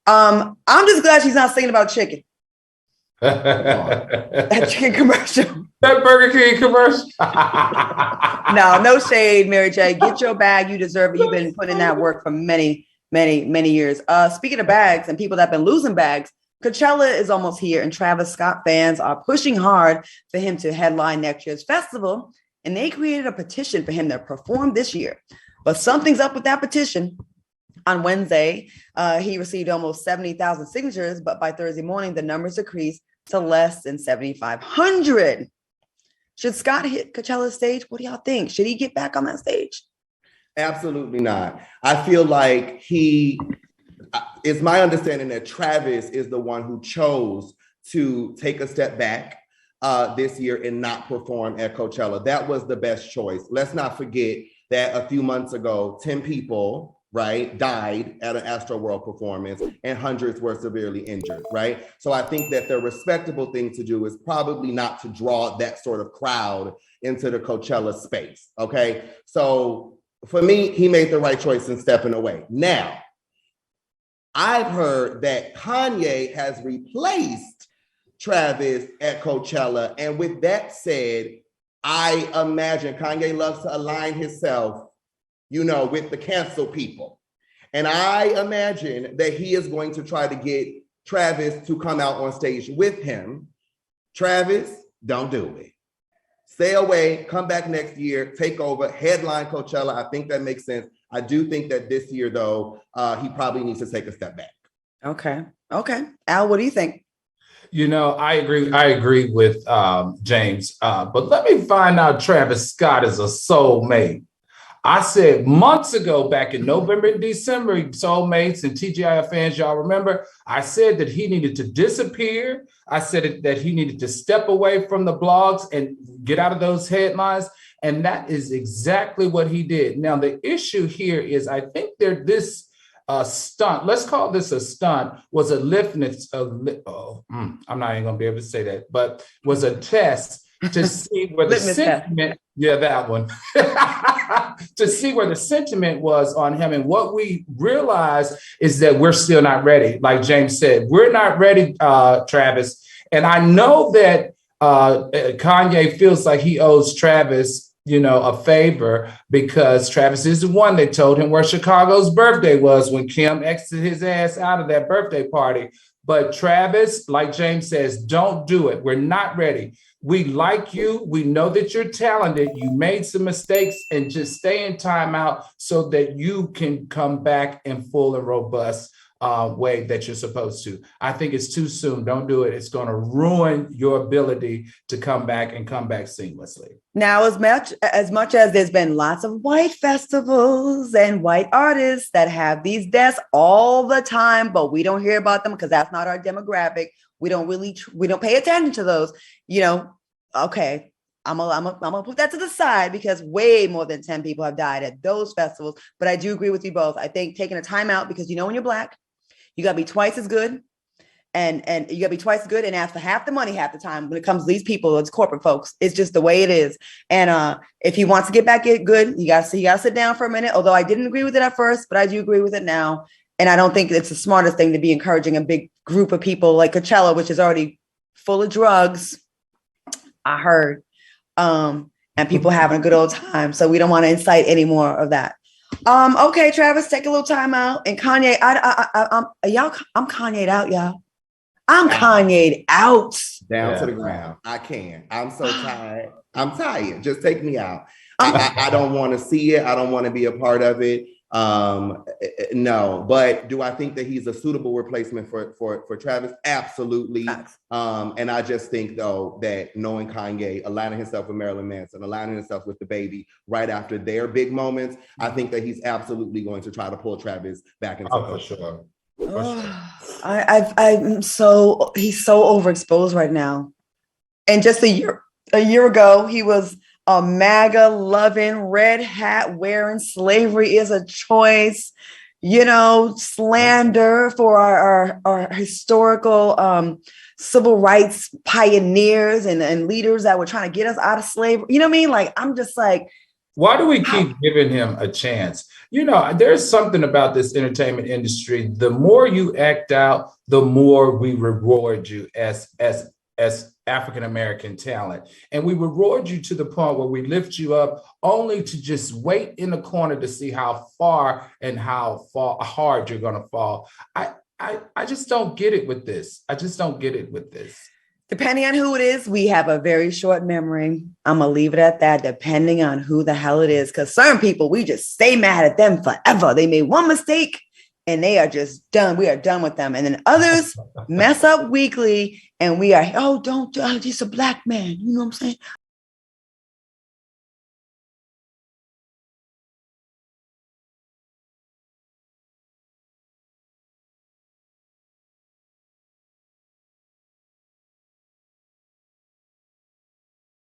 I'm just glad she's not singing about chicken. That chicken commercial. That Burger King commercial. No shade, Mary J. Get your bag. You deserve it. You've been putting in that work for many years. Speaking of bags and people that have been losing bags, Coachella is almost here, and Travis Scott fans are pushing hard for him to headline next year's festival, and they created a petition for him to perform this year. But something's up with that petition. On Wednesday, he received almost 70,000 signatures, but by Thursday morning, the numbers decreased to less than 7,500. Should Scott hit Coachella's stage? What do y'all think? Should he get back on that stage? Absolutely not. I feel like it's my understanding that Travis is the one who chose to take a step back this year and not perform at Coachella. That was the best choice. Let's not forget that a few months ago, 10 people, right, died at an Astroworld performance and hundreds were severely injured, right? So I think that the respectable thing to do is probably not to draw that sort of crowd into the Coachella space, okay? So for me, he made the right choice in stepping away. Now, I've heard that Kanye has replaced Travis at Coachella. And with that said, I imagine Kanye loves to align himself, with the cancel people. And I imagine that he is going to try to get Travis to come out on stage with him. Travis, don't do it. Stay away, come back next year, take over, headline Coachella. I think that makes sense. I do think that this year, though, he probably needs to take a step back. Okay. Al, what do you think? I agree with James. But let me find out Travis Scott is a soulmate. I said months ago, back in November and December, soulmates and TGIF fans, y'all remember, I said that he needed to disappear. I said that he needed to step away from the blogs and get out of those headlines. And that is exactly what he did. Now, the issue here is I think this stunt, let's call this a stunt, was a litmus, I'm not even going to be able to say that, but was a test to see where the sentiment, that one, to see where the sentiment was on him. And what we realized is that we're still not ready. Like James said, we're not ready, Travis. And I know that Kanye feels like he owes Travis, a favor, because Travis is the one that told him where Chicago's birthday was when Kim exited his ass out of that birthday party. But Travis, like James says, don't do it. We're not ready. We like you. We know that you're talented. You made some mistakes, and just stay in timeout so that you can come back in full and robust way that you're supposed to. I think it's too soon. Don't do it. It's going to ruin your ability to come back seamlessly. Now, as much as there's been lots of white festivals and white artists that have these deaths all the time, but we don't hear about them because that's not our demographic. We don't pay attention to those, okay. I'm gonna put that to the side because way more than 10 people have died at those festivals. But I do agree with you both. I think taking a time out, because when you're Black, you gotta be twice as good, and you gotta be twice as good and ask for half the money half the time when it comes to these people. It's corporate folks. It's just the way it is. And if he wants to get back good, you gotta sit down for a minute. Although I didn't agree with it at first, but I do agree with it now. And I don't think it's the smartest thing to be encouraging a big group of people like Coachella, which is already full of drugs, I heard, and people having a good old time. So we don't want to incite any more of that. Okay, Travis, take a little time out. And Kanye, I'm Kanye'd out, y'all. I'm Kanye'd out. Down to the ground. I can. I'm so tired. I'm tired. Just take me out. I don't want to see it. I don't want to be a part of it. No, but do I think that he's a suitable replacement for Travis? Absolutely. And I just think, though, that knowing Kanye, aligning himself with Marilyn Manson, aligning himself with the baby right after their big moments, I think that he's absolutely going to try to pull Travis back into for sure. He's so overexposed right now. And just a year ago, he was a MAGA loving, red hat wearing, slavery is a choice, slander for our historical civil rights pioneers and leaders that were trying to get us out of slavery. You know what I mean? Like, I'm just like, why do we keep giving him a chance? You know, there's something about this entertainment industry. The more you act out, the more we reward you as African American talent. And we reward you to the point where we lift you up only to just wait in the corner to see how far and how hard you're going to fall. I just don't get it with this. I just don't get it with this. Depending on who it is, we have a very short memory. I'm going to leave it at that, depending on who the hell it is. Because certain people, we just stay mad at them forever. They made one mistake and they are just done. We are done with them. And then others mess up weekly and we are, oh, don't, he's a black man. You know what I'm saying?